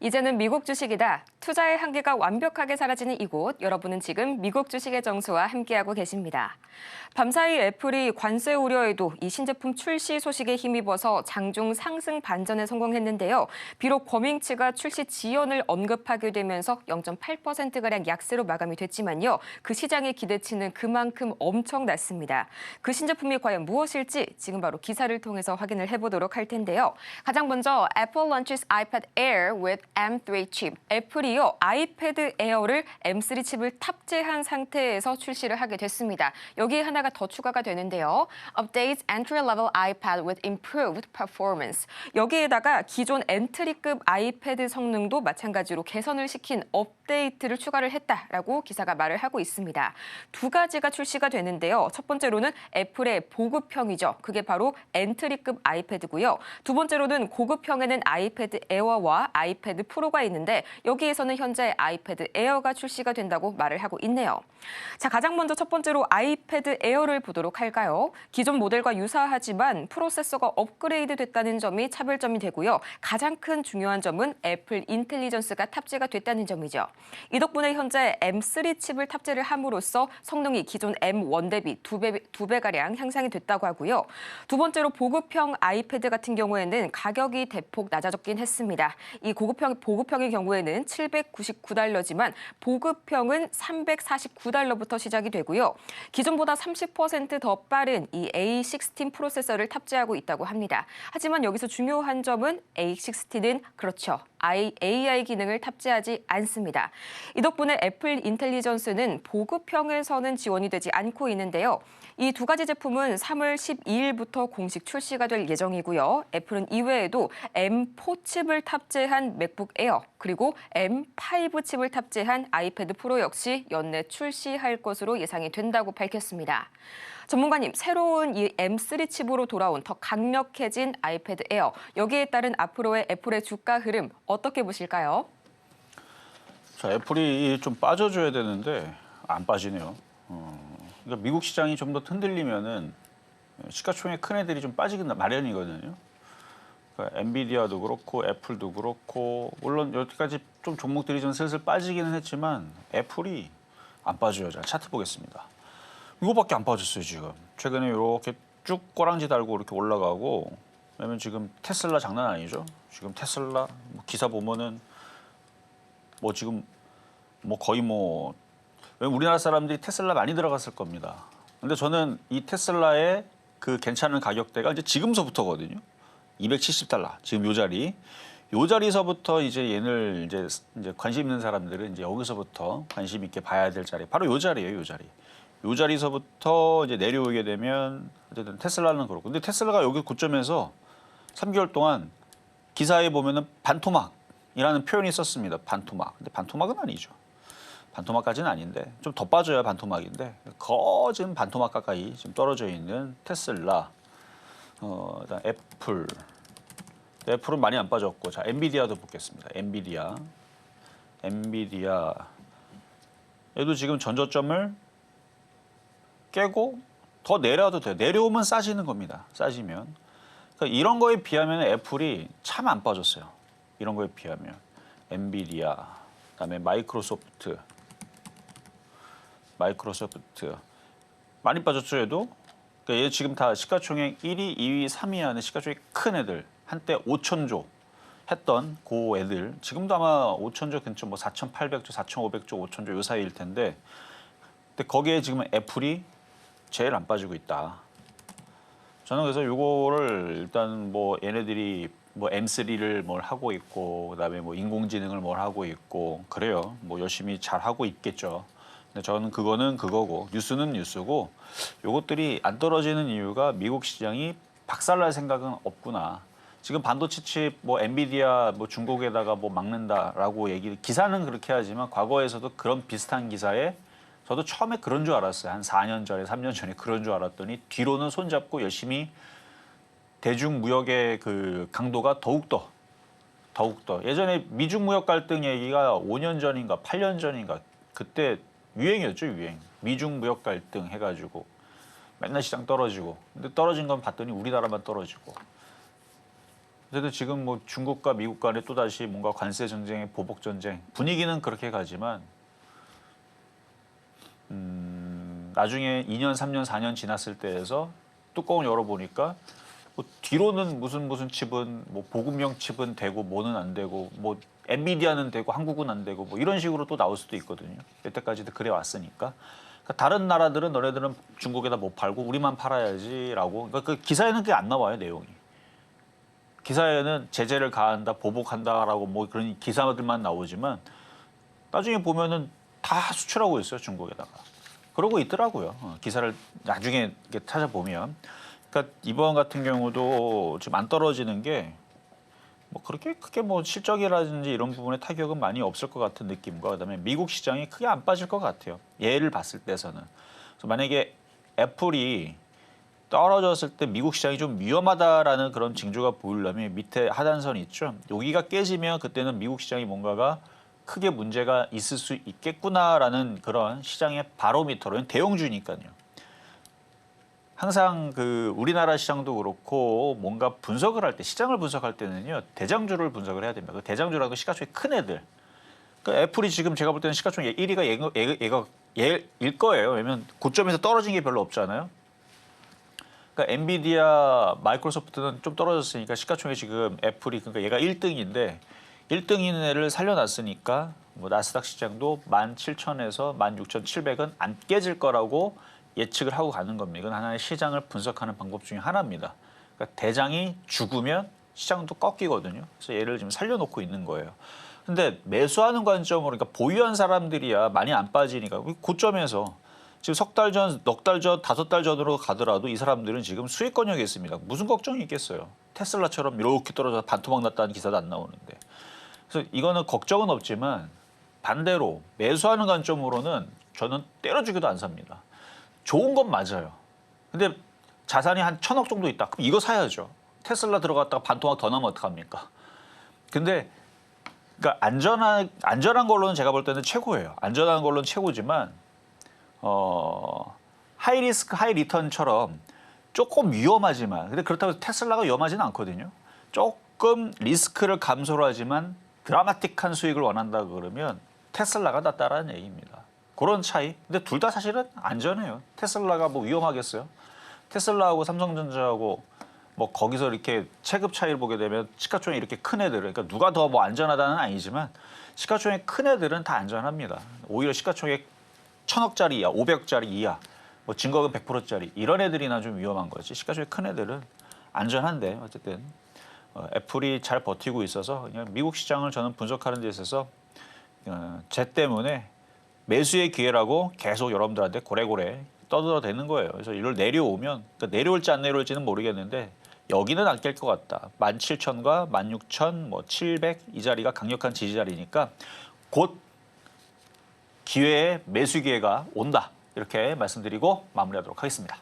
이제는 미국 주식이다. 투자의 한계가 완벽하게 사라지는 이곳, 여러분은 지금 미국 주식의 정수와 함께하고 계십니다. 밤사이 애플이 관세 우려에도 이 신제품 출시 소식에 힘입어서 장중 상승 반전에 성공했는데요. 비록 범행치가 출시 지연을 언급하게 되면서 0.8%가량 약세로 마감이 됐지만요. 그 시장의 기대치는 그만큼 엄청났습니다. 그 신제품이 과연 무엇일지 지금 바로 기사를 통해서 확인을 해보도록 할 텐데요. 가장 먼저 Apple launches iPad Air with M3 chip. 애플이요, 아이패드 에어를 M3 칩을 탑재한 상태에서 출시를 하게 됐습니다. 여기에 하나가 더 추가가 되는데요. Updates entry-level iPad with improved performance. 여기에다가 기존 엔트리급 아이패드 성능도 마찬가지로 개선을 시킨 업데이트를 추가를 했다라고 기사가 말을 하고 있습니다. 두 가지가 출시가 되는데요. 첫 번째로는 애플의 보급형이죠. 그게 바로 엔트리급 아이패드고요. 두 번째로는 고급형에는 아이패드 에어와 아이패드 프로가 있는데 여기에서는 현재 아이패드 에어가 출시가 된다고 말을 하고 있네요. 자, 가장 먼저 첫 번째로 아이패드 에어를 보도록 할까요? 기존 모델과 유사하지만 프로세서가 업그레이드 됐다는 점이 차별점이 되고요. 가장 큰 중요한 점은 애플 인텔리전스가 탑재가 됐다는 점이죠. 이 덕분에 현재 M3 칩을 탑재를 함으로써 성능이 기존 M1 대비 두 배가량 향상이 됐다고 하고요. 두 번째로 보급형 아이패드 같은 경우에는 가격이 대폭 낮아졌긴 했습니다. 이 보급형의 경우에는 $799지만 보급형은 $349부터 시작이 되고요. 기존보다 30% 더 빠른 이 A16 프로세서를 탑재하고 있다고 합니다. 하지만 여기서 중요한 점은 A16는 그렇죠. AI 기능을 탑재하지 않습니다. 이 덕분에 애플 인텔리전스는 보급형에서는 지원이 되지 않고 있는데요. 이 두 가지 제품은 3월 12일부터 공식 출시가 될 예정이고요. 애플은 이외에도 M4 칩을 탑재한 맥북 에어 그리고 M5 칩을 탑재한 아이패드 프로 역시 연내 출시할 것으로 예상이 된다고 밝혔습니다. 전문가님, 새로운 이 M3 칩으로 돌아온 더 강력해진 아이패드 에어, 여기에 따른 앞으로의 애플의 주가 흐름 어떻게 보실까요? 자, 애플이 좀 빠져줘야 되는데 안 빠지네요. 그러니까 미국 시장이 좀 더 흔들리면은 시가총액 큰 애들이 좀 빠지기 마련이거든요. 그러니까 엔비디아도 그렇고 애플도 그렇고 물론 여기까지 좀 종목들이 좀 슬슬 빠지기는 했지만 애플이 안 빠져요. 자, 차트 보겠습니다. 이거밖에 안 빠졌어요 지금. 최근에 이렇게 쭉 꼬랑지 달고 이렇게 올라가고, 왜냐면 지금 테슬라 장난 아니죠. 지금 테슬라 기사 보면은 뭐 지금 뭐 거의 뭐 우리나라 사람들이 테슬라 많이 들어갔을 겁니다. 근데 저는 이 테슬라의 그 괜찮은 가격대가 이제 지금서부터거든요. $270 지금 요 자리. 요 자리서부터 이제 얘를 이제 관심 있는 사람들은 이제 여기서부터 관심 있게 봐야 될 자리. 바로 요 자리예요, 요 자리. 요 자리서부터 이제 내려오게 되면 어쨌든 테슬라는 그렇고. 근데 테슬라가 여기 고점에서 3개월 동안 기사에 보면은 반토막이라는 표현이 썼습니다. 반토막. 근데 반토막은 아니죠. 반토막까지는 아닌데 좀 더 빠져야 반토막인데 거진 반토막 가까이 지금 떨어져 있는 테슬라, 그다음 애플. 애플은 많이 안 빠졌고, 자 엔비디아도 보겠습니다. 엔비디아 얘도 지금 전저점을 깨고 더 내려도 돼요. 내려오면 싸지는 겁니다. 싸지면. 그러니까 이런 거에 비하면 애플이 참 안 빠졌어요. 이런 거에 비하면. 엔비디아, 그다음에 마이크로소프트 많이 빠졌죠, 얘도. 그러니까 얘 지금 다 시가총액 1위, 2위, 3위 하는 시가총액 큰 애들. 한때 5천조 했던 그 애들. 지금도 아마 5천조 근처 뭐 4,800조, 4,500조, 5천조 요 사이일 텐데. 근데 거기에 지금 애플이 제일 안 빠지고 있다. 저는 그래서 요거를 일단 뭐 얘네들이 뭐 M3를 뭘 하고 있고, 그다음에 뭐 인공지능을 뭘 하고 있고 그래요. 뭐 열심히 잘 하고 있겠죠. 근데 저는 그거는 그거고, 뉴스는 뉴스고, 요것들이 안 떨어지는 이유가 미국 시장이 박살날 생각은 없구나. 지금 반도체 칩 뭐 엔비디아 뭐 중국에다가 뭐 막는다라고 기사는 그렇게 하지만 과거에서도 그런 비슷한 기사에 저도 처음에 그런 줄 알았어요. 한 4년 전에, 3년 전에 그런 줄 알았더니 뒤로는 손잡고 열심히 대중무역의 그 강도가 더욱더 예전에 미중무역 갈등 얘기가 5년 전인가 8년 전인가 그때 유행이었죠, 유행. 미중무역 갈등 해가지고 맨날 시장 떨어지고. 근데 떨어진 건 봤더니 우리나라만 떨어지고. 어쨌든 지금 뭐 중국과 미국 간에 또 다시 뭔가 관세 전쟁의 보복 전쟁 분위기는 그렇게 가지만 나중에 2년, 3년, 4년 지났을 때에서 뚜껑을 열어보니까 뭐 뒤로는 무슨 칩은 뭐 보급용 칩은 되고 뭐는 안 되고 뭐 엔비디아는 되고 한국은 안 되고 뭐 이런 식으로 또 나올 수도 있거든요. 여태까지도 그래 왔으니까. 그러니까 다른 나라들은 너네들은 중국에다 못 팔고 우리만 팔아야지라고. 그러니까 그 기사에는 그게 안 나와요, 내용이. 기사에는 제재를 가한다, 보복한다라고 뭐 그런 기사들만 나오지만 나중에 보면은 다 수출하고 있어요, 중국에다가. 그러고 있더라고요. 기사를 나중에 이렇게 찾아보면. 그러니까 이번 같은 경우도 지금 안 떨어지는 게 뭐 그렇게 크게 뭐 실적이라든지 이런 부분에 타격은 많이 없을 것 같은 느낌과 그다음에 미국 시장이 크게 안 빠질 것 같아요. 예를 봤을 때서는. 그래서 만약에 애플이 떨어졌을 때 미국 시장이 좀 위험하다라는 그런 징조가 보이려면 밑에 하단선이 있죠. 여기가 깨지면 그때는 미국 시장이 뭔가가 크게 문제가 있을 수 있겠구나라는 그런 시장의 바로미터로 대형주니까요. 항상 그 우리나라 시장도 그렇고 뭔가 분석을 할 때 시장을 분석할 때는요 대장주를 분석을 해야 됩니다. 그 대장주라고 시가총액 큰 애들. 그러니까 애플이 지금 제가 볼 때는 시가총액 1위가 얘일 거예요. 왜냐면 고점에서 떨어진 게 별로 없잖아요. 그러니까 엔비디아, 마이크로소프트는 좀 떨어졌으니까 시가총액 지금 애플이 그러니까 얘가 1등인데 1등인 애를 살려놨으니까 뭐 나스닥 시장도 17,000에서 16,700은 안 깨질 거라고 예측을 하고 가는 겁니다. 이건 하나의 시장을 분석하는 방법 중에 하나입니다. 그러니까 대장이 죽으면 시장도 꺾이거든요. 그래서 얘를 지금 살려놓고 있는 거예요. 근데 매수하는 관점으로 그러니까 보유한 사람들이야 많이 안 빠지니까 고점에서 지금 석 달 전, 넉 달 전, 5달 전으로 가더라도 이 사람들은 지금 수익권역에 있습니다. 무슨 걱정이 있겠어요. 테슬라처럼 이렇게 떨어져서 반토막 났다는 기사도 안 나오는데. 그래서 이거는 걱정은 없지만 반대로 매수하는 관점으로는 저는 때려주기도 안 삽니다. 좋은 건 맞아요. 근데 자산이 한 1,000억 정도 있다. 그럼 이거 사야죠. 테슬라 들어갔다가 반토막 더 나면 어떡합니까? 근데 그러니까 안전한 걸로는 제가 볼 때는 최고예요. 안전한 걸로는 최고지만 하이 리스크 하이 리턴처럼 조금 위험하지만 근데 그렇다고 해서 테슬라가 위험하지는 않거든요. 조금 리스크를 감소를 하지만 드라마틱한 수익을 원한다 그러면 테슬라가 낫다라는 얘기입니다. 그런 차이. 근데 둘 다 사실은 안전해요. 테슬라가 뭐 위험하겠어요? 테슬라하고 삼성전자하고 뭐 거기서 이렇게 체급 차이를 보게 되면 시가총액 이렇게 큰 애들, 그러니까 누가 더 뭐 안전하다는 아니지만 시가총액 큰 애들은 다 안전합니다. 오히려 시가총액 1,000억짜리 이하, 500억짜리 이하, 뭐 증거금 100%짜리 이런 애들이나 좀 위험한 거지. 시가총액 큰 애들은 안전한데 어쨌든 애플이 잘 버티고 있어서 그냥 미국 시장을 저는 분석하는 데 있어서 쟤 때문에 매수의 기회라고 계속 여러분들한테 고래고래 떠들어대는 거예요. 그래서 이걸 내려오면 그러니까 내려올지 안 내려올지는 모르겠는데 여기는 안 깰 것 같다. 17,000과 16,000, 뭐 700 이 자리가 강력한 지지 자리니까 곧 기회의 매수 기회가 온다. 이렇게 말씀드리고 마무리하도록 하겠습니다.